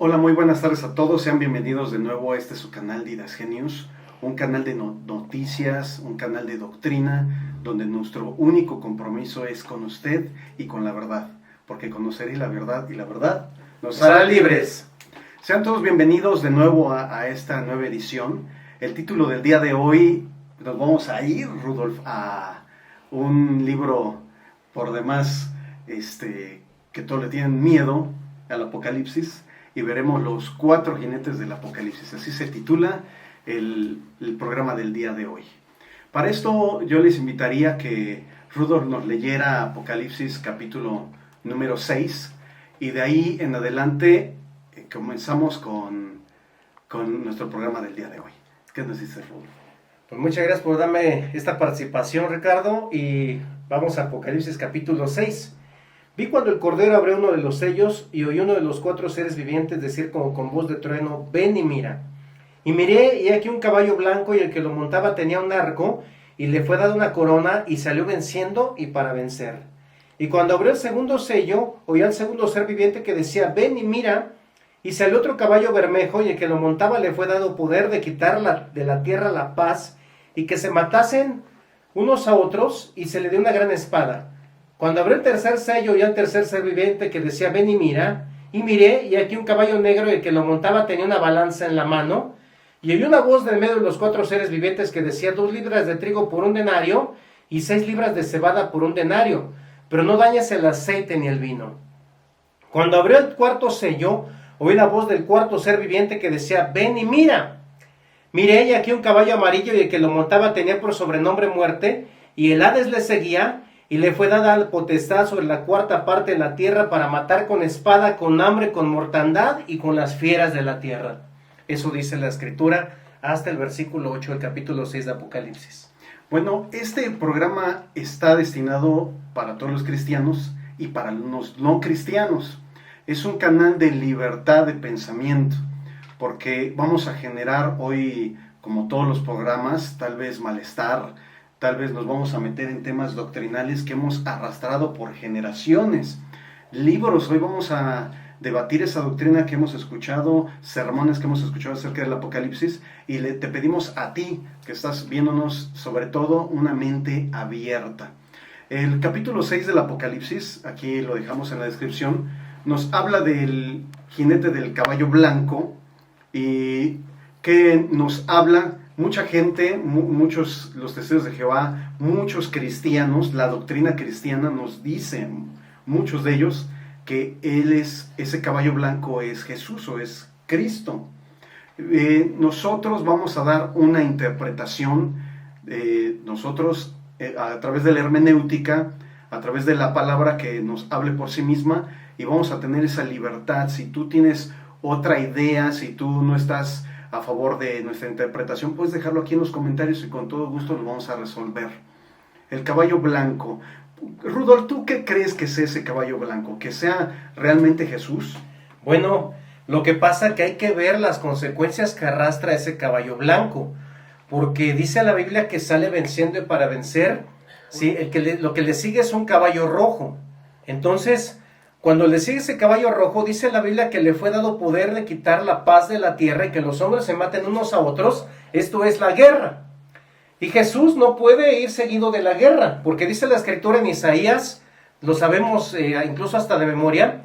Hola, muy buenas tardes a todos, sean bienvenidos de nuevo a su canal Didax Genius, un canal de noticias, un canal de doctrina, donde nuestro único compromiso es con usted y con la verdad, porque conoceréis la verdad y la verdad nos hará libres. Sean todos bienvenidos de nuevo a esta nueva edición. El título del día de hoy, nos vamos a ir, Rudolf, a un libro por demás que todos le tienen miedo, al Apocalipsis, y veremos los 4 jinetes del Apocalipsis. Así se titula el programa del día de hoy. Para esto yo les invitaría a que Rudolf nos leyera Apocalipsis capítulo número 6, y de ahí en adelante comenzamos con nuestro programa del día de hoy. ¿Qué nos dice Rudolf? Pues muchas gracias por darme esta participación, Ricardo, y vamos a Apocalipsis capítulo 6. Vi cuando el Cordero abrió uno de los sellos y oí uno de los 4 seres vivientes decir como con voz de trueno: ven y mira. Y miré, y aquí un caballo blanco, y el que lo montaba tenía un arco, y le fue dada una corona, y salió venciendo y para vencer. Y cuando abrió el segundo sello, oí al segundo ser viviente que decía: ven y mira. Y salió otro caballo bermejo, y el que lo montaba le fue dado poder de quitar de la tierra la paz, y que se matasen unos a otros, y se le dio una gran espada. Cuando abrió el tercer sello, y al tercer ser viviente que decía: ven y mira. Y miré, y aquí un caballo negro, y el que lo montaba tenía una balanza en la mano. Y oí una voz del medio de los 4 seres vivientes que decía: 2 libras de trigo por 1 denario, y 6 libras de cebada por 1 denario, pero no dañes el aceite ni el vino. Cuando abrió el cuarto sello, oí la voz del cuarto ser viviente que decía: ven y mira. Miré, y aquí un caballo amarillo, y el que lo montaba tenía por sobrenombre Muerte, y el Hades le seguía, y le fue dada la potestad sobre la 4ª parte de la tierra para matar con espada, con hambre, con mortandad y con las fieras de la tierra. Eso dice la Escritura hasta el versículo 8 del capítulo 6 de Apocalipsis. Bueno, este programa está destinado para todos los cristianos y para los no cristianos. Es un canal de libertad de pensamiento, porque vamos a generar hoy, como todos los programas, tal vez malestar, tal vez nos vamos a meter en temas doctrinales que hemos arrastrado por generaciones. Libros, hoy vamos a debatir esa doctrina que hemos escuchado, sermones que hemos escuchado acerca del Apocalipsis, y te pedimos a ti, que estás viéndonos, sobre todo una mente abierta. El capítulo 6 del Apocalipsis, aquí lo dejamos en la descripción, nos habla del jinete del caballo blanco, y que nos habla mucha gente, muchos, los testigos de Jehová, muchos cristianos, la doctrina cristiana nos dice, muchos de ellos, que ese caballo blanco es Jesús o es Cristo. Nosotros vamos a dar una interpretación, nosotros a través de la hermenéutica, a través de la palabra que nos hable por sí misma, y vamos a tener esa libertad. Si tú tienes otra idea, si tú no estás a favor de nuestra interpretación, puedes dejarlo aquí en los comentarios y con todo gusto lo vamos a resolver. El caballo blanco. Rudolf, ¿tú qué crees que es ese caballo blanco? ¿Que sea realmente Jesús? Bueno, lo que pasa es que hay que ver las consecuencias que arrastra ese caballo blanco, porque dice la Biblia que sale venciendo y para vencer, ¿sí? Lo que le sigue es un caballo rojo. Entonces, cuando le sigue ese caballo rojo, dice la Biblia que le fue dado poder de quitar la paz de la tierra y que los hombres se maten unos a otros. Esto es la guerra. Y Jesús no puede ir seguido de la guerra, porque dice la Escritura en Isaías, lo sabemos incluso hasta de memoria,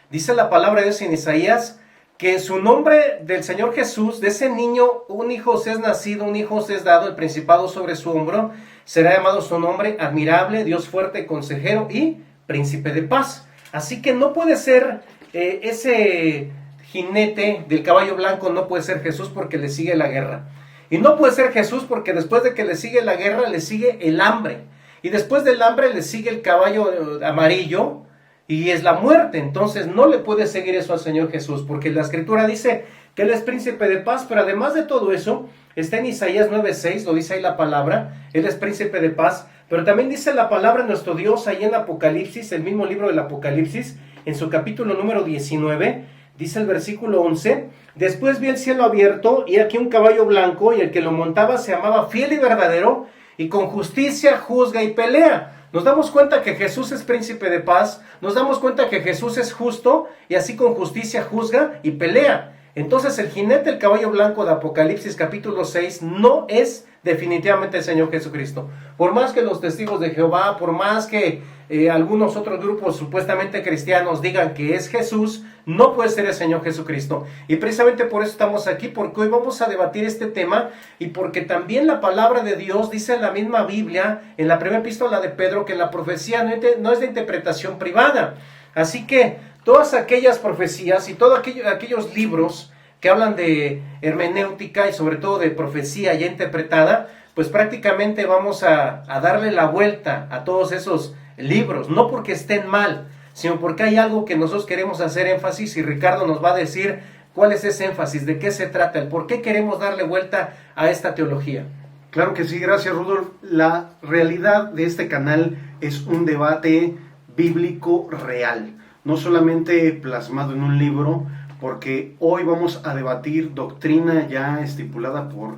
dice la palabra de Dios en Isaías, que en su nombre del Señor Jesús, de ese niño, un hijo os es nacido, un hijo os es dado, el principado sobre su hombro, será llamado su nombre admirable, Dios fuerte, consejero y príncipe de paz. Así que no puede ser ese jinete del caballo blanco, no puede ser Jesús porque le sigue la guerra. Y no puede ser Jesús porque después de que le sigue la guerra, le sigue el hambre. Y después del hambre le sigue el caballo amarillo y es la muerte. Entonces no le puede seguir eso al Señor Jesús, porque la Escritura dice que Él es príncipe de paz, pero además de todo eso, está en Isaías 9:6, lo dice ahí la palabra, Él es príncipe de paz. Pero también dice la palabra de nuestro Dios ahí en Apocalipsis, el mismo libro del Apocalipsis, en su capítulo número 19, dice el versículo 11, después vi el cielo abierto y aquí un caballo blanco, y el que lo montaba se llamaba Fiel y Verdadero, y con justicia juzga y pelea. Nos damos cuenta que Jesús es príncipe de paz, nos damos cuenta que Jesús es justo y así con justicia juzga y pelea. Entonces el jinete del caballo blanco de Apocalipsis capítulo 6 no es definitivamente el Señor Jesucristo. Por más que los testigos de Jehová, por más que algunos otros grupos supuestamente cristianos digan que es Jesús, no puede ser el Señor Jesucristo. Y precisamente por eso estamos aquí, porque hoy vamos a debatir este tema y porque también la palabra de Dios dice en la misma Biblia, en la primera epístola de Pedro, que la profecía no es de interpretación privada. Así que todas aquellas profecías y todos aquellos libros que hablan de hermenéutica y sobre todo de profecía ya interpretada, pues prácticamente vamos a darle la vuelta a todos esos libros, no porque estén mal, sino porque hay algo que nosotros queremos hacer énfasis y Ricardo nos va a decir cuál es ese énfasis, de qué se trata, el por qué queremos darle vuelta a esta teología. Claro que sí, gracias Rudolf. La realidad de este canal es un debate bíblico real, no solamente plasmado en un libro, porque hoy vamos a debatir doctrina ya estipulada por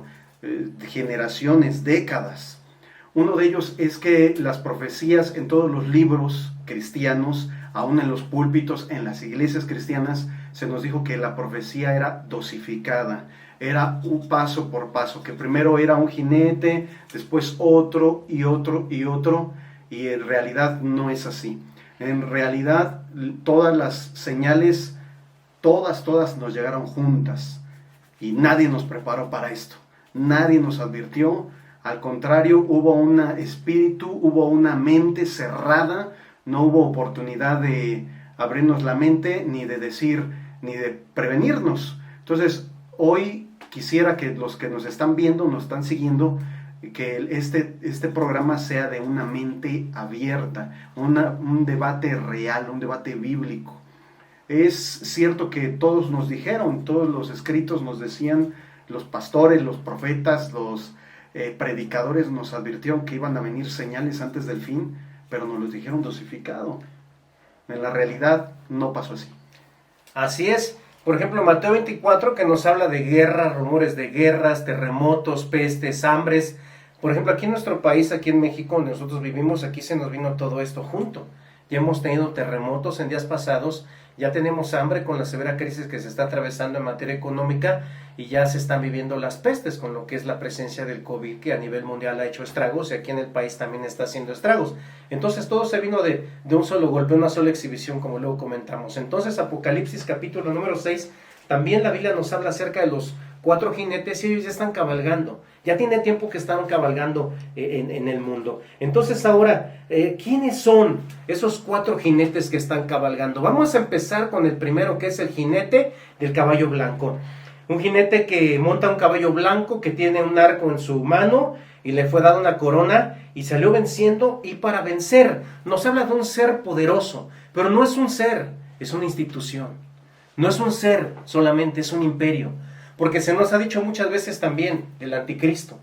generaciones, décadas. Uno de ellos es que las profecías en todos los libros cristianos, aún en los púlpitos, en las iglesias cristianas, se nos dijo que la profecía era dosificada, era un paso por paso, que primero era un jinete, después otro y otro y otro, y en realidad no es así. En realidad todas las señales, todas nos llegaron juntas y nadie nos preparó para esto, nadie nos advirtió. Al contrario, hubo un espíritu, hubo una mente cerrada, no hubo oportunidad de abrirnos la mente, ni de decir, ni de prevenirnos. Entonces, hoy quisiera que los que nos están viendo, nos están siguiendo, que este programa sea de una mente abierta, un debate real, un debate bíblico. Es cierto que todos nos dijeron, todos los escritos nos decían, los pastores, los profetas, los predicadores nos advirtieron que iban a venir señales antes del fin, pero nos los dijeron dosificado. En la realidad no pasó así. Así es. Por ejemplo, Mateo 24, que nos habla de guerras, rumores de guerras, terremotos, pestes, hambres. Por ejemplo, aquí en nuestro país, aquí en México, donde nosotros vivimos, aquí se nos vino todo esto junto. Ya hemos tenido terremotos en días pasados, ya tenemos hambre con la severa crisis que se está atravesando en materia económica y ya se están viviendo las pestes con lo que es la presencia del COVID, que a nivel mundial ha hecho estragos y aquí en el país también está haciendo estragos. Entonces todo se vino de un solo golpe, una sola exhibición, como luego comentamos. Entonces Apocalipsis capítulo número 6, también la Biblia nos habla acerca de los 4 jinetes y ellos ya están cabalgando. Ya tiene tiempo que están cabalgando en el mundo. Entonces ahora, ¿quiénes son esos 4 jinetes que están cabalgando? Vamos a empezar con el primero, que es el jinete del caballo blanco. Un jinete que monta un caballo blanco, que tiene un arco en su mano y le fue dada una corona y salió venciendo y para vencer. Nos habla de un ser poderoso, pero no es un ser, es una institución. No es un ser solamente, es un imperio. Porque se nos ha dicho muchas veces también el anticristo.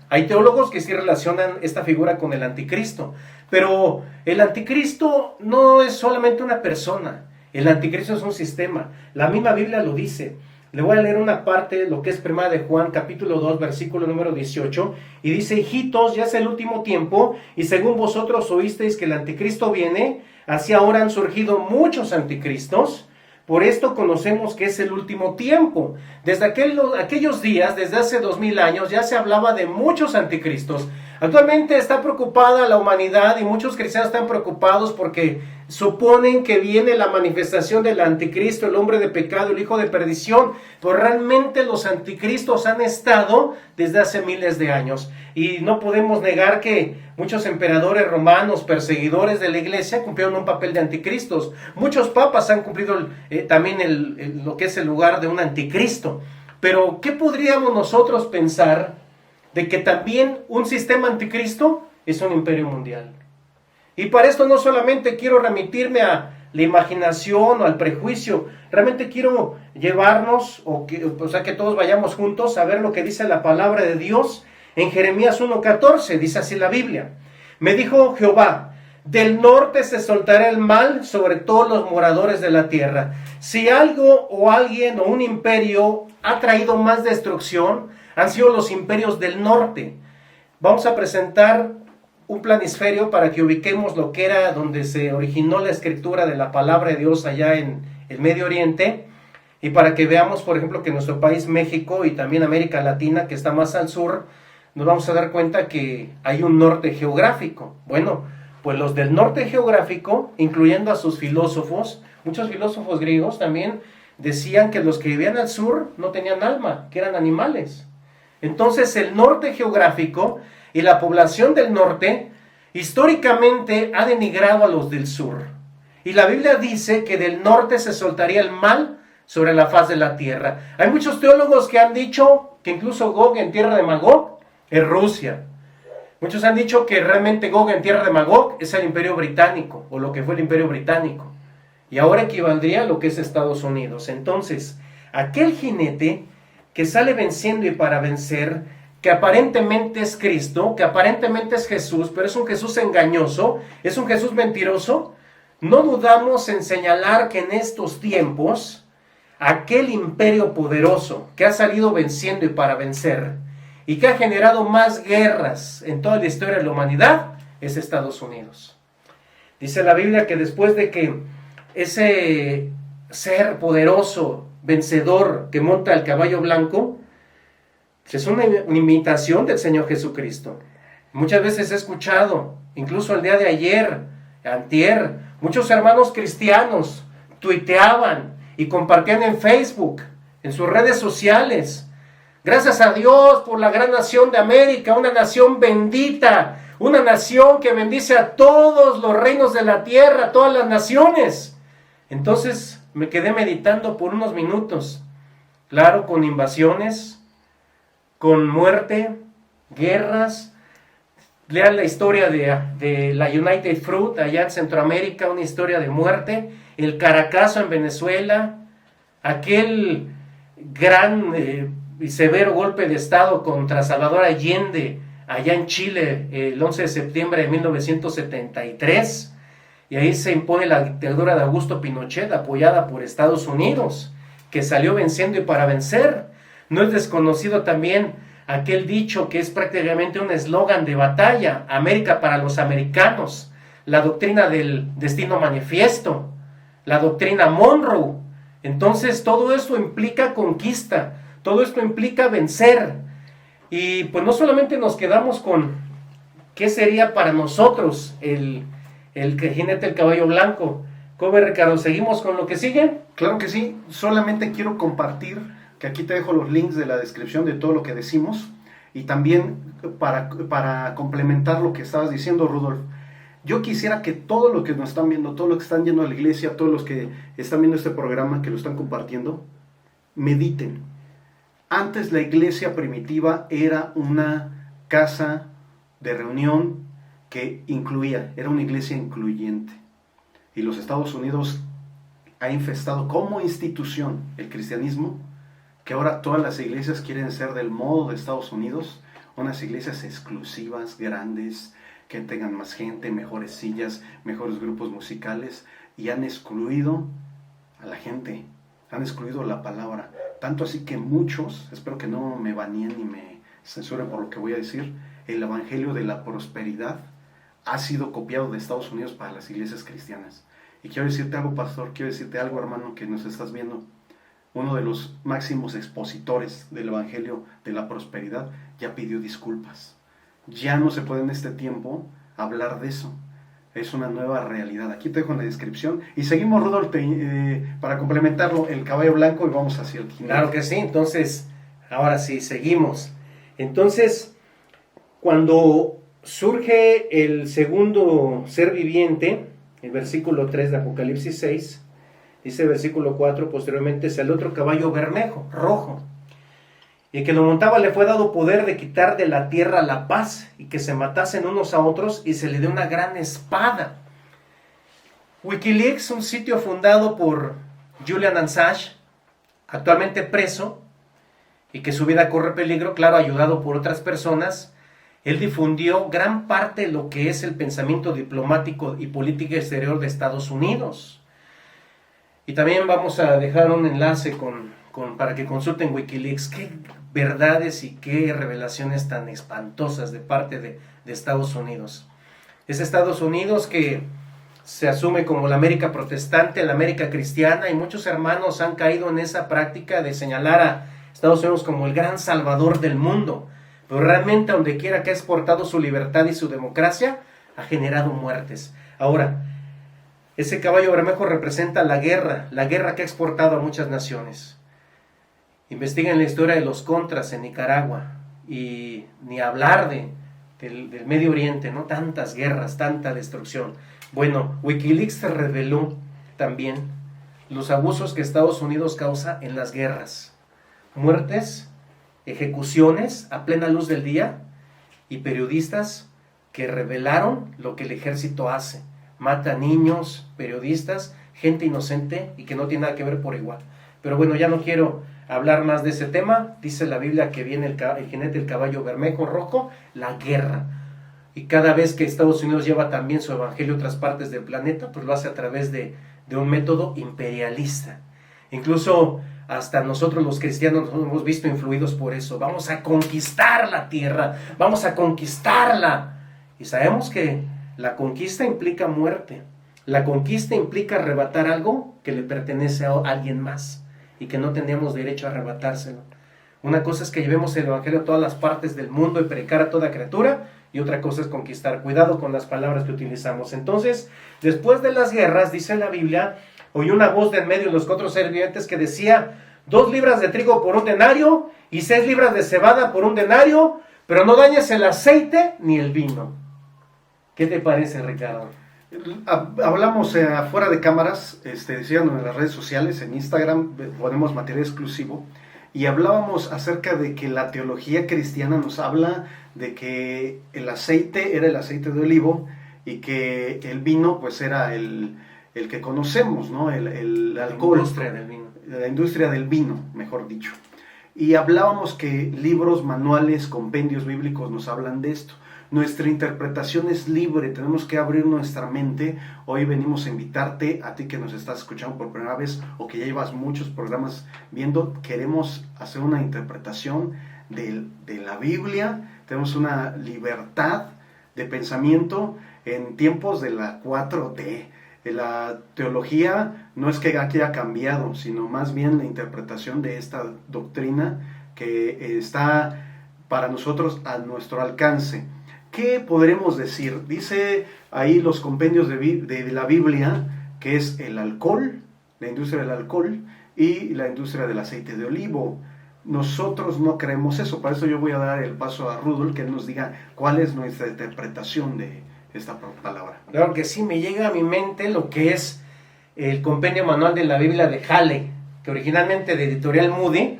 Hay teólogos que sí relacionan esta figura con el anticristo, pero el anticristo no es solamente una persona, el anticristo es un sistema. La misma Biblia lo dice. Le voy a leer una parte, lo que es Primera de Juan, capítulo 2, versículo número 18, y dice: hijitos, ya es el último tiempo, y según vosotros oísteis que el anticristo viene, así ahora han surgido muchos anticristos. Por esto conocemos que es el último tiempo. Desde aquellos días, desde hace 2000 años, ya se hablaba de muchos anticristos. Actualmente está preocupada la humanidad y muchos cristianos están preocupados porque suponen que viene la manifestación del anticristo, el hombre de pecado, el hijo de perdición. Pero realmente los anticristos han estado desde hace miles de años. Y no podemos negar que muchos emperadores romanos, perseguidores de la iglesia, cumplieron un papel de anticristos. Muchos papas han cumplido también lo que es el lugar de un anticristo. Pero, ¿qué podríamos nosotros pensar de que también un sistema anticristo es un imperio mundial? Y para esto no solamente quiero remitirme a la imaginación o al prejuicio, realmente quiero llevarnos, que todos vayamos juntos a ver lo que dice la palabra de Dios. En Jeremías 1:14 dice así la Biblia: me dijo Jehová, del norte se soltará el mal sobre todos los moradores de la tierra. Si algo o alguien o un imperio ha traído más destrucción, han sido los imperios del norte. Vamos a presentar un planisferio para que ubiquemos lo que era donde se originó la escritura de la palabra de Dios allá en el Medio Oriente, y para que veamos, por ejemplo, que nuestro país México y también América Latina, que está más al sur, nos vamos a dar cuenta que hay un norte geográfico. Bueno, pues los del norte geográfico, incluyendo a sus filósofos, muchos filósofos griegos también decían que los que vivían al sur no tenían alma, que eran animales. Entonces el norte geográfico y la población del norte históricamente ha denigrado a los del sur. Y la Biblia dice que del norte se soltaría el mal sobre la faz de la tierra. Hay muchos teólogos que han dicho que incluso Gog en tierra de Magog es Rusia. Muchos han dicho que realmente Gog en tierra de Magog es el Imperio Británico, o lo que fue el Imperio Británico. Y ahora equivaldría a lo que es Estados Unidos. Entonces, aquel jinete que sale venciendo y para vencer, que aparentemente es Cristo, que aparentemente es Jesús, pero es un Jesús engañoso, es un Jesús mentiroso, no dudamos en señalar que en estos tiempos, aquel imperio poderoso que ha salido venciendo y para vencer, y que ha generado más guerras en toda la historia de la humanidad, es Estados Unidos. Dice la Biblia que después de que ese ser poderoso, vencedor, que monta el caballo blanco, es una imitación del Señor Jesucristo. Muchas veces he escuchado, incluso el día de ayer, antier, muchos hermanos cristianos tuiteaban y compartían en Facebook, en sus redes sociales: gracias a Dios por la gran nación de América, una nación bendita, una nación que bendice a todos los reinos de la tierra, todas las naciones. Entonces me quedé meditando por unos minutos, claro, con invasiones, con muerte, guerras. Lean la historia de la United Fruit allá en Centroamérica, una historia de muerte, el Caracazo en Venezuela, aquel gran y severo golpe de Estado contra Salvador Allende allá en Chile el 11 de septiembre de 1973, y ahí se impone la dictadura de Augusto Pinochet apoyada por Estados Unidos, que salió venciendo y para vencer. No es desconocido también aquel dicho que es prácticamente un eslogan de batalla: América para los americanos, la doctrina del destino manifiesto, la doctrina Monroe. Entonces todo esto implica conquista, todo esto implica vencer. Y pues no solamente nos quedamos con qué sería para nosotros el jinete del caballo blanco. ¿Cómo ves, Ricardo? ¿Seguimos con lo que sigue? Claro que sí, solamente quiero compartir que aquí te dejo los links de la descripción de todo lo que decimos, y también para complementar lo que estabas diciendo, Rudolf. Yo quisiera que todos los que nos están viendo, todos los que están yendo a la iglesia, todos los que están viendo este programa, que lo están compartiendo, mediten. Antes la iglesia primitiva era una casa de reunión que incluía, era una iglesia incluyente. Y los Estados Unidos ha infestado como institución el cristianismo, que ahora todas las iglesias quieren ser del modo de Estados Unidos, unas iglesias exclusivas, grandes, que tengan más gente, mejores sillas, mejores grupos musicales, y han excluido a la gente, han excluido la palabra. Tanto así que muchos, espero que no me baneen ni me censuren por lo que voy a decir, el evangelio de la prosperidad ha sido copiado de Estados Unidos para las iglesias cristianas. Y quiero decirte algo, pastor, quiero decirte algo, hermano, que nos estás viendo. Uno de los máximos expositores del evangelio de la prosperidad ya pidió disculpas. Ya no se puede en este tiempo hablar de eso. Es una nueva realidad. Aquí te dejo en la descripción. Y seguimos, Rudolf, para complementarlo, el caballo blanco, y vamos hacia el jinete. Claro que sí. Entonces, ahora sí, seguimos. Entonces, cuando surge el segundo ser viviente, el versículo 3 de Apocalipsis 6, dice el versículo 4, posteriormente salió otro caballo bermejo, rojo, y que lo montaba le fue dado poder de quitar de la tierra la paz, y que se matasen unos a otros, y se le dio una gran espada. Wikileaks, un sitio fundado por Julian Assange, actualmente preso, y que su vida corre peligro, claro, ayudado por otras personas. Él difundió gran parte de lo que es el pensamiento diplomático y política exterior de Estados Unidos. Y también vamos a dejar un enlace para que consulten Wikileaks. Qué verdades y qué revelaciones tan espantosas de parte de Estados Unidos. Ese Estados Unidos que se asume como la América protestante, la América cristiana, y muchos hermanos han caído en esa práctica de señalar a Estados Unidos como el gran salvador del mundo. Pero realmente donde quiera que ha exportado su libertad y su democracia, ha generado muertes. Ahora, ese caballo bermejo representa la guerra que ha exportado a muchas naciones. Investiguen la historia de los contras en Nicaragua, y ni hablar del Medio Oriente, ¿no? Tantas guerras, tanta destrucción. Bueno, Wikileaks reveló también los abusos que Estados Unidos causa en las guerras. Muertes, ejecuciones a plena luz del día, y periodistas que revelaron lo que el ejército hace. Mata niños, periodistas, gente inocente y que no tiene nada que ver por igual. Pero bueno, ya no quiero hablar más de ese tema. Dice la Biblia que viene el jinete del caballo bermejo rojo, la guerra. Y cada vez que Estados Unidos lleva también su evangelio a otras partes del planeta, pues lo hace a través de un método imperialista. Incluso hasta nosotros los cristianos nos hemos visto influidos por eso. Vamos a conquistar la tierra, vamos a conquistarla. Y sabemos que la conquista implica muerte. La conquista implica arrebatar algo que le pertenece a alguien más y que no tenemos derecho a arrebatárselo. Una cosa es que llevemos el evangelio a todas las partes del mundo y predicar a toda criatura, y otra cosa es conquistar. Cuidado con las palabras que utilizamos. Entonces, después de las guerras, dice la Biblia, oí una voz de en medio de los 4 seres vivientes que decía: 2 libras de trigo por 1 denario y 6 libras de cebada por 1 denario, pero no dañes el aceite ni el vino. ¿Qué te parece, Ricardo? Hablamos afuera de cámaras, síganos en las redes sociales, en Instagram ponemos material exclusivo, y hablábamos acerca de que la teología cristiana nos habla de que el aceite era el aceite de olivo y que el vino pues era el que conocemos, ¿no? El alcohol. La industria del vino. La industria del vino, mejor dicho. Y hablábamos que libros, manuales, compendios bíblicos nos hablan de esto. Nuestra interpretación es libre, tenemos que abrir nuestra mente. Hoy venimos a invitarte, a ti que nos estás escuchando por primera vez o que ya llevas muchos programas viendo, queremos hacer una interpretación de la Biblia. Tenemos una libertad de pensamiento en tiempos de la 4T. La teología no es que aquí ha cambiado, sino más bien la interpretación de esta doctrina que está para nosotros a nuestro alcance. ¿Qué podremos decir? Dice ahí los compendios de la Biblia que es el alcohol, la industria del alcohol y la industria del aceite de olivo. Nosotros no creemos eso, para eso yo voy a dar el paso a Rudolf, que él nos diga cuál es nuestra interpretación de esta palabra. Claro que sí, me llega a mi mente lo que es el compendio manual de la Biblia de Halley, que originalmente de Editorial Moody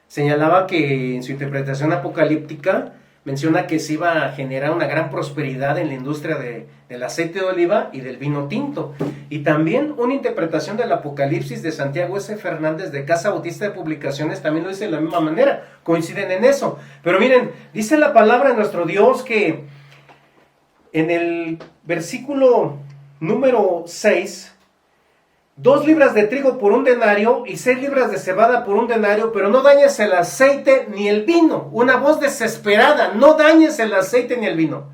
señalaba que en su interpretación apocalíptica menciona que se iba a generar una gran prosperidad en la industria del aceite de oliva y del vino tinto. Y también una interpretación del Apocalipsis de Santiago S. Fernández de Casa Bautista de Publicaciones también lo dice de la misma manera, coinciden en eso. Pero miren, dice la palabra de nuestro Dios que en el versículo número 6, 2 libras de trigo por 1 denario y 6 libras de cebada por 1 denario, pero no dañes el aceite ni el vino. Una voz desesperada, no dañes el aceite ni el vino.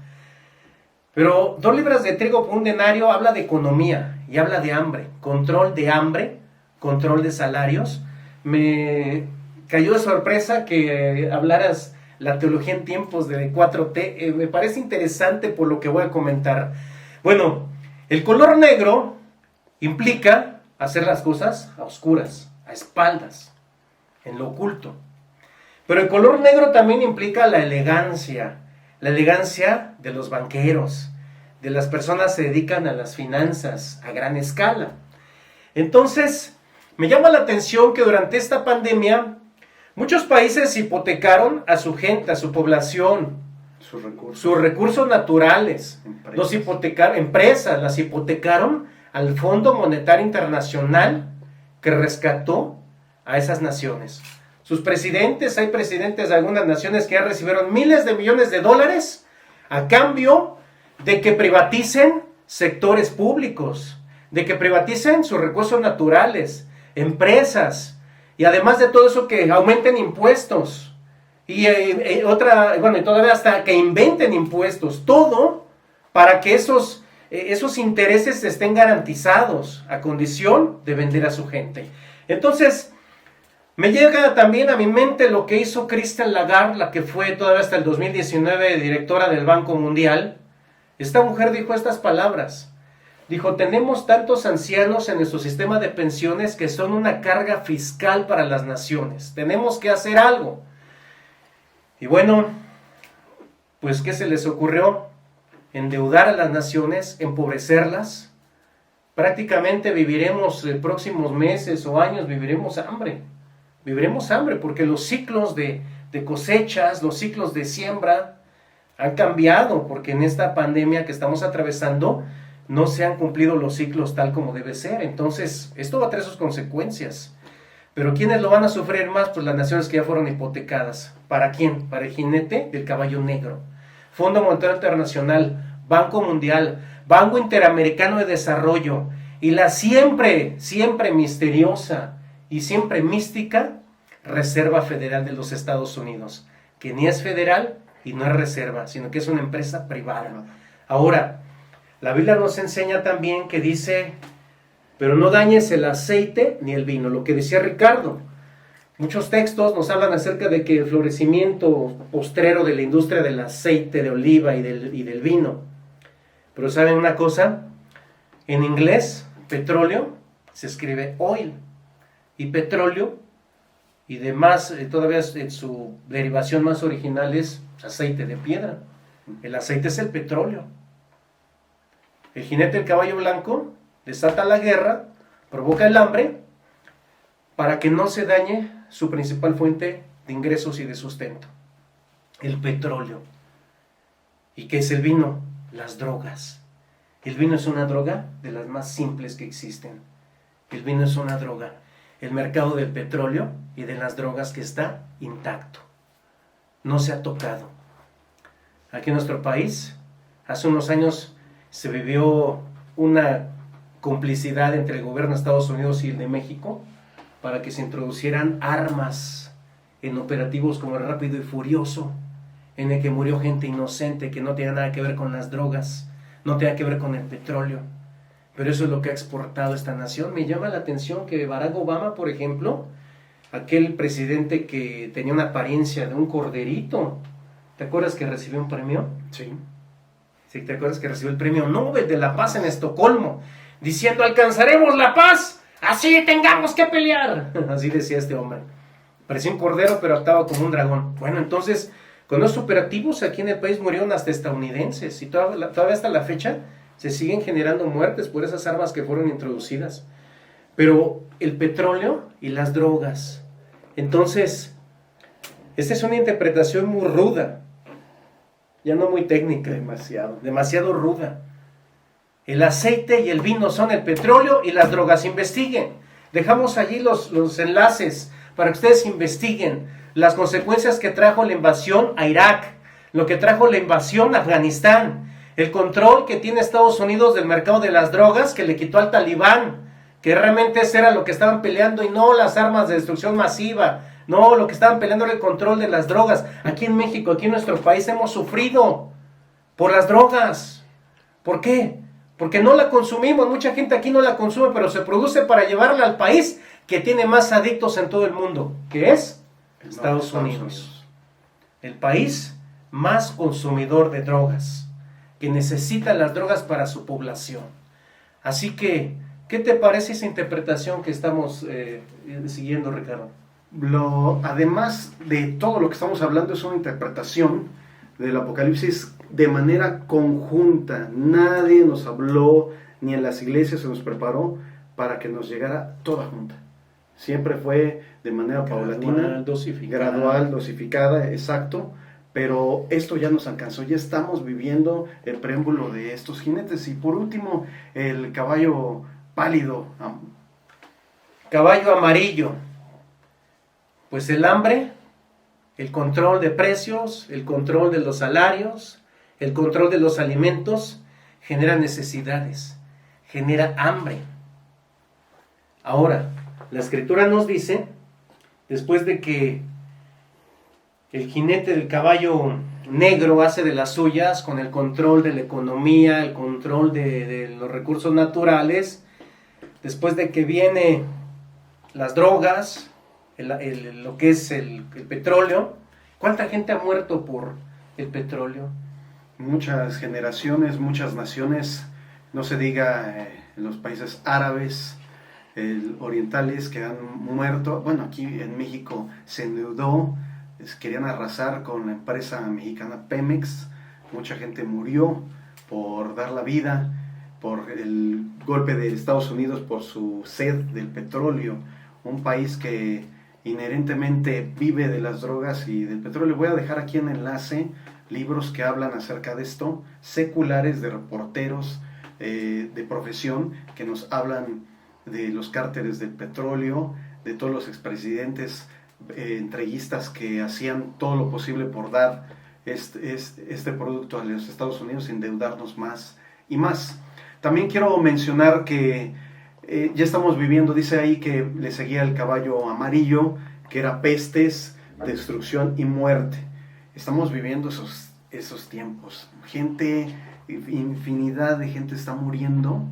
Pero 2 libras de trigo por 1 denario habla de economía y habla de hambre, control de salarios. Me cayó de sorpresa que hablaras la teología en tiempos de 4T. Me parece interesante por lo que voy a comentar. Bueno, el color negro implica hacer las cosas a oscuras, a espaldas, en lo oculto. Pero el color negro también implica la elegancia de los banqueros, de las personas que se dedican a las finanzas a gran escala. Entonces, me llama la atención que durante esta pandemia muchos países hipotecaron a su gente, a su población, sus recursos naturales. Empresas las hipotecaron al Fondo Monetario Internacional que rescató a esas naciones. Sus presidentes, hay presidentes de algunas naciones que ya recibieron miles de millones de dólares a cambio de que privaticen sectores públicos, de que privaticen sus recursos naturales, empresas, y además de todo eso que aumenten impuestos, y todavía hasta que inventen impuestos, todo para que esos intereses estén garantizados a condición de vender a su gente. Entonces, me llega también a mi mente lo que hizo Christine Lagarde, la que fue todavía hasta el 2019 directora del Banco Mundial. Esta mujer dijo estas palabras. Dijo, tenemos tantos ancianos en nuestro sistema de pensiones que son una carga fiscal para las naciones. Tenemos que hacer algo. Y bueno, pues ¿qué se les ocurrió? Endeudar a las naciones, empobrecerlas. Prácticamente viviremos en próximos meses o años, viviremos hambre. Viviremos hambre porque los ciclos de cosechas, los ciclos de siembra han cambiado, porque en esta pandemia que estamos atravesando no se han cumplido los ciclos tal como debe ser. Entonces, esto va a traer sus consecuencias. Pero ¿quiénes lo van a sufrir más? Pues las naciones que ya fueron hipotecadas. ¿Para quién? Para el jinete del caballo negro. Fondo Monetario Internacional, Banco Mundial, Banco Interamericano de Desarrollo y la siempre misteriosa y siempre mística Reserva Federal de los Estados Unidos, que ni es federal y no es reserva, sino que es una empresa privada. Ahora, la Biblia nos enseña también que dice, pero no dañes el aceite ni el vino, lo que decía Ricardo. Muchos textos nos hablan acerca de que el florecimiento postrero de la industria del aceite de oliva y del vino. Pero ¿saben una cosa? En inglés, petróleo se escribe oil. Y petróleo, y demás, todavía en su derivación más original es aceite de piedra. El aceite es el petróleo. El jinete del caballo blanco desata la guerra, provoca el hambre, para que no se dañe su principal fuente de ingresos y de sustento, el petróleo. ¿Y qué es el vino? Las drogas. El vino es una droga de las más simples que existen. El vino es una droga. El mercado del petróleo y de las drogas que está intacto. No se ha tocado. Aquí en nuestro país, hace unos años se vivió una complicidad entre el gobierno de Estados Unidos y el de México para que se introducieran armas en operativos como el Rápido y Furioso, en el que murió gente inocente que no tenía nada que ver con las drogas, no tenía que ver con el petróleo. Pero eso es lo que ha exportado esta nación. Me llama la atención que Barack Obama, por ejemplo, aquel presidente que tenía una apariencia de un corderito, ¿te acuerdas que recibió un premio? Sí. Sí, ¿te acuerdas que recibió el premio Nobel de la Paz en Estocolmo? Diciendo, alcanzaremos la paz, así tengamos que pelear. Así decía este hombre. Parecía un cordero, pero actuaba como un dragón. Bueno, entonces, con los operativos aquí en el país murieron hasta estadounidenses. Y todavía hasta la fecha se siguen generando muertes por esas armas que fueron introducidas. Pero el petróleo y las drogas. Entonces, esta es una interpretación muy ruda. Ya no muy técnica. Demasiado ruda. El aceite y el vino son el petróleo y las drogas. Investiguen. Dejamos allí los enlaces para que ustedes investiguen las consecuencias que trajo la invasión a Irak, lo que trajo la invasión a Afganistán, el control que tiene Estados Unidos del mercado de las drogas que le quitó al Talibán, que realmente eso era lo que estaban peleando y no las armas de destrucción masiva. No, lo que estaban peleando era el control de las drogas. Aquí en México, aquí en nuestro país hemos sufrido por las drogas. ¿Por qué? Porque no la consumimos. Mucha gente aquí no la consume, pero se produce para llevarla al país que tiene más adictos en todo el mundo, que es Estados Unidos. El país más consumidor de drogas, que necesita las drogas para su población. Así que, ¿qué te parece esa interpretación que estamos siguiendo, Ricardo? Además de todo lo que estamos hablando, es una interpretación del Apocalipsis de manera conjunta. Nadie nos habló, ni en las iglesias se nos preparó para que nos llegara toda junta. Siempre fue de manera paulatina, gradual, dosificada, exacto. Pero esto ya nos alcanzó, ya estamos viviendo el preámbulo de estos jinetes. Y por último, el caballo pálido. Caballo amarillo. Pues el hambre, el control de precios, el control de los salarios, el control de los alimentos, genera necesidades, genera hambre. Ahora, la Escritura nos dice, después de que el jinete del caballo negro hace de las suyas con el control de la economía, el control de los recursos naturales. Después de que viene las drogas, lo que es el petróleo. ¿Cuánta gente ha muerto por el petróleo? Muchas generaciones, muchas naciones, no se diga los países árabes, orientales que han muerto. Bueno, aquí en México se endeudó, querían arrasar con la empresa mexicana Pemex, mucha gente murió por dar la vida, por el golpe de Estados Unidos, por su sed del petróleo, un país que inherentemente vive de las drogas y del petróleo. Voy a dejar aquí en enlace libros que hablan acerca de esto, seculares, de reporteros de profesión, que nos hablan de los cárteles del petróleo, de todos los expresidentes entreguistas que hacían todo lo posible por dar este producto a los Estados Unidos, endeudarnos más y más. También quiero mencionar que ya estamos viviendo, dice ahí que le seguía el caballo amarillo, que era pestes, destrucción y muerte. Estamos viviendo esos tiempos. Infinidad de gente está muriendo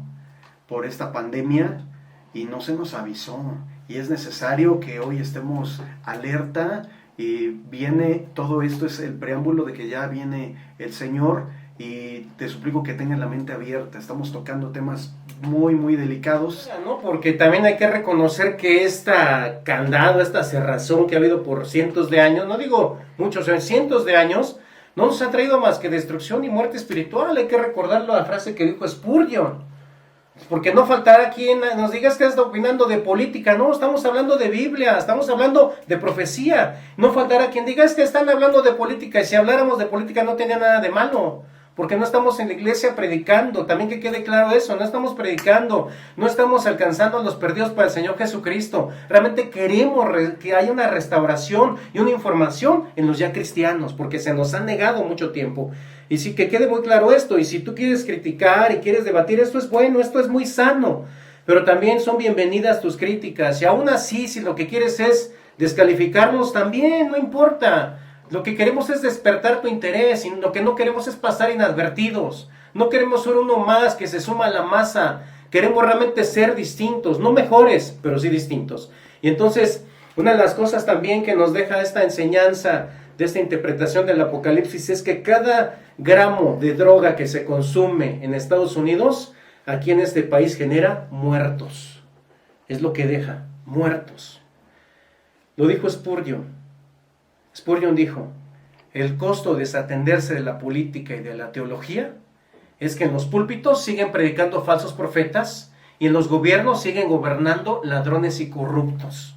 por esta pandemia y no se nos avisó. Y es necesario que hoy estemos alerta, y viene todo esto, es el preámbulo de que ya viene el Señor, y te suplico que tengan la mente abierta. Estamos tocando temas muy, muy delicados. ¿No? Porque también hay que reconocer que esta candado, esta cerrazón que ha habido por cientos de años, no digo muchos, cientos de años, no nos ha traído más que destrucción y muerte espiritual. Hay que recordar la frase que dijo Spurgeon. Porque no faltará quien nos diga que está opinando de política. No, estamos hablando de Biblia, estamos hablando de profecía. No faltará quien diga que están hablando de política, y si habláramos de política no tenía nada de malo, porque no estamos en la iglesia predicando. También que quede claro eso, no estamos predicando, no estamos alcanzando a los perdidos para el Señor Jesucristo. Realmente queremos que haya una restauración y una información en los ya cristianos, porque se nos ha negado mucho tiempo. Y sí, que quede muy claro esto. Y si tú quieres criticar y quieres debatir, esto es bueno, esto es muy sano, pero también son bienvenidas tus críticas. Y aún así, si lo que quieres es descalificarnos, también no importa. Lo que queremos es despertar tu interés, y lo que no queremos es pasar inadvertidos. No queremos ser uno más que se suma a la masa. Queremos realmente ser distintos, no mejores, pero sí distintos. Y entonces, una de las cosas también que nos deja esta enseñanza de esta interpretación del Apocalipsis es que cada gramo de droga que se consume en Estados Unidos, aquí en este país, genera muertos. Es lo que deja, muertos. Lo dijo Spurgeon. Spurgeon dijo: el costo de desatenderse de la política y de la teología es que en los púlpitos siguen predicando falsos profetas y en los gobiernos siguen gobernando ladrones y corruptos.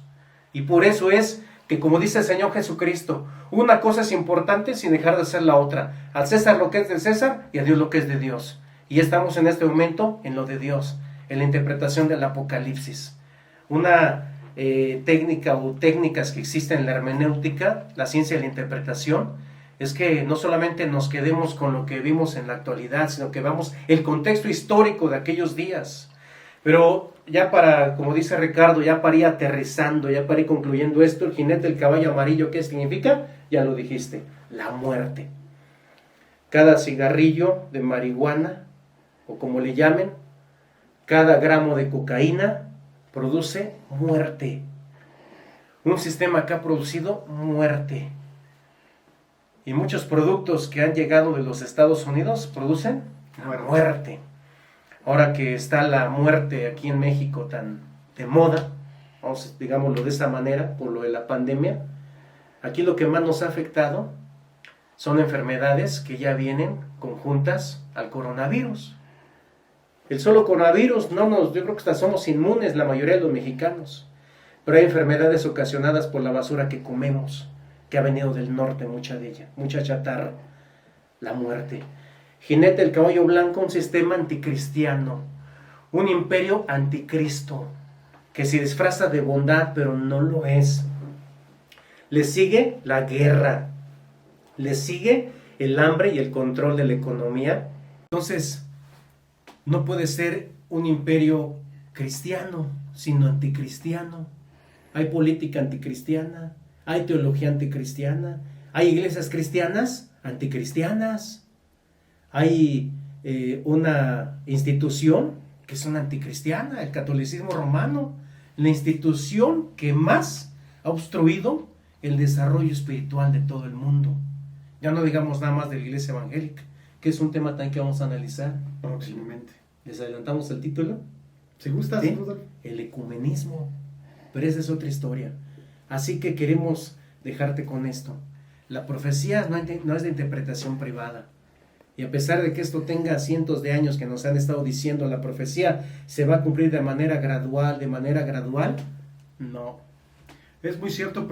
Y por eso es que, como dice el Señor Jesucristo, una cosa es importante sin dejar de hacer la otra. Al César lo que es del César y a Dios lo que es de Dios. Y estamos en este momento en lo de Dios, en la interpretación del Apocalipsis. Una técnica o técnicas que existen en la hermenéutica, la ciencia de la interpretación, es que no solamente nos quedemos con lo que vimos en la actualidad, sino que veamos el contexto histórico de aquellos días. Pero ya para, como dice Ricardo, ya para ir aterrizando, ya para ir concluyendo esto, el jinete del caballo amarillo, ¿qué significa? Ya lo dijiste, la muerte. Cada cigarrillo de marihuana, o como le llamen, cada gramo de cocaína produce muerte. Un sistema que ha producido muerte. Y muchos productos que han llegado de los Estados Unidos producen muerte. Ahora que está la muerte aquí en México tan de moda, vamos, digámoslo de esa manera, por lo de la pandemia, aquí lo que más nos ha afectado son enfermedades que ya vienen conjuntas al coronavirus. El solo coronavirus, yo creo que hasta somos inmunes la mayoría de los mexicanos, pero hay enfermedades ocasionadas por la basura que comemos, que ha venido del norte, mucha de ella, mucha chatarra, la muerte. Jinete del caballo blanco, un sistema anticristiano, un imperio anticristo, que se disfraza de bondad, pero no lo es. Le sigue la guerra, le sigue el hambre y el control de la economía. Entonces, no puede ser un imperio cristiano, sino anticristiano. Hay política anticristiana, hay teología anticristiana, Hay iglesias cristianas anticristianas. Hay una institución que es una anticristiana, el catolicismo romano, la institución que más ha obstruido el desarrollo espiritual de todo el mundo. Ya no digamos nada más de la iglesia evangélica, que es un tema también que vamos a analizar próximamente. ¿Les adelantamos el título? ¿Se gusta? ¿Sí? El ecumenismo. Pero esa es otra historia. Así que queremos dejarte con esto. La profecía no es de interpretación privada. Y a pesar de que esto tenga cientos de años que nos han estado diciendo, la profecía se va a cumplir de manera gradual, no. Es muy cierto,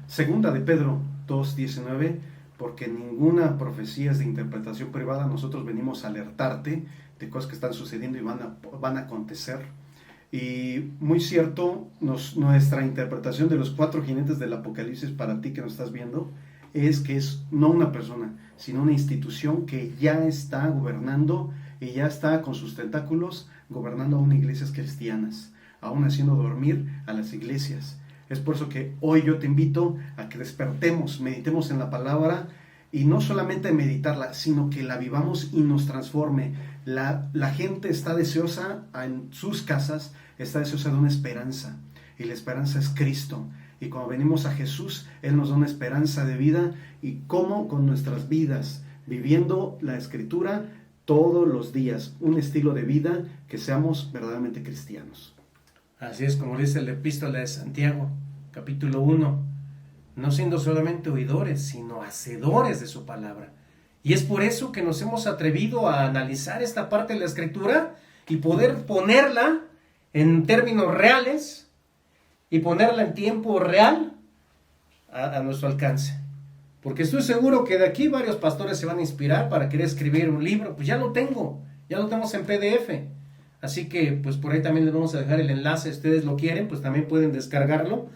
segunda de Pedro 2:19, porque ninguna profecía es de interpretación privada. Nosotros venimos a alertarte de cosas que están sucediendo y van a acontecer. Y muy cierto, nuestra interpretación de los 4 jinetes del Apocalipsis para ti que nos estás viendo, es que es no una persona, sino una institución que ya está gobernando y ya está con sus tentáculos gobernando aún iglesias cristianas, aún haciendo dormir a las iglesias. Es por eso que hoy yo te invito a que despertemos, meditemos en la palabra, y no solamente meditarla, sino que la vivamos y nos transforme. La gente está deseosa en sus casas, está deseosa de una esperanza, y la esperanza es Cristo. Y cuando venimos a Jesús, Él nos da una esperanza de vida, y cómo con nuestras vidas, viviendo la Escritura todos los días, un estilo de vida que seamos verdaderamente cristianos. Así es, como dice la epístola de Santiago, capítulo 1, no siendo solamente oidores, sino hacedores de su palabra. Y es por eso que nos hemos atrevido a analizar esta parte de la Escritura y poder ponerla en términos reales, y ponerla en tiempo real a nuestro alcance. Porque estoy seguro que de aquí varios pastores se van a inspirar para querer escribir un libro. Pues ya lo tenemos en PDF. Así que pues por ahí también les vamos a dejar el enlace. Si ustedes lo quieren, pues también pueden descargarlo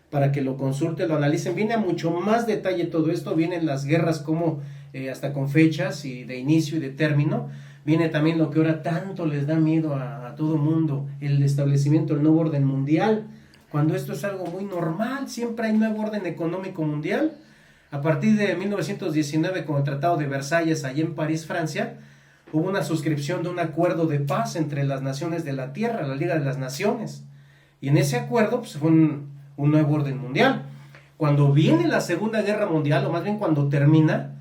para que lo consulten, lo analicen. Viene a mucho más detalle todo esto. Vienen las guerras como hasta con fechas y de inicio y de término. Viene también lo que ahora tanto les da miedo a todo mundo, el establecimiento del nuevo orden mundial. Cuando esto es algo muy normal, siempre hay nuevo orden económico mundial. A partir de 1919, con el Tratado de Versalles, allá en París, Francia, hubo una suscripción de un acuerdo de paz entre las naciones de la Tierra, la Liga de las Naciones. Y en ese acuerdo pues, fue un nuevo orden mundial. Cuando viene la Segunda Guerra Mundial, o más bien cuando termina,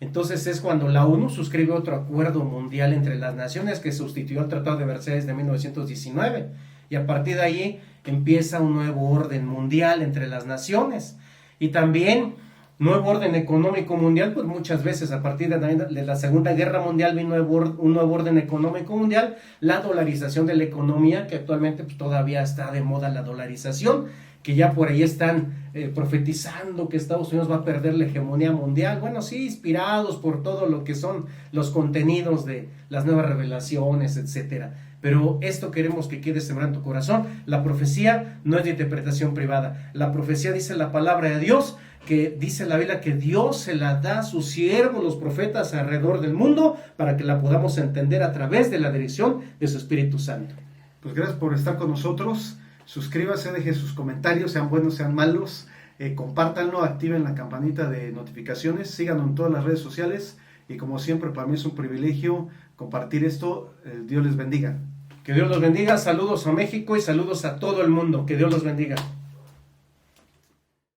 entonces es cuando la ONU suscribe otro acuerdo mundial entre las naciones que sustituyó al Tratado de Versalles de 1919. Y a partir de ahí empieza un nuevo orden mundial entre las naciones. Y también nuevo orden económico mundial, pues muchas veces a partir de la Segunda Guerra Mundial vino un nuevo orden económico mundial, la dolarización de la economía, que actualmente pues, todavía está de moda la dolarización, que ya por ahí están profetizando que Estados Unidos va a perder la hegemonía mundial. Bueno, sí, inspirados por todo lo que son los contenidos de las nuevas revelaciones, etcétera. Pero esto queremos que quede sembrado en tu corazón. La profecía no es de interpretación privada. La profecía dice la palabra de Dios, que dice la Biblia que Dios se la da a sus siervos, los profetas alrededor del mundo, para que la podamos entender a través de la dirección de su Espíritu Santo. Pues gracias por estar con nosotros. Suscríbase, deje sus comentarios, sean buenos, sean malos. Compártanlo, activen la campanita de notificaciones, síganos en todas las redes sociales. Y como siempre, para mí es un privilegio compartir esto. Dios les bendiga. Que Dios los bendiga. Saludos a México y saludos a todo el mundo. Que Dios los bendiga.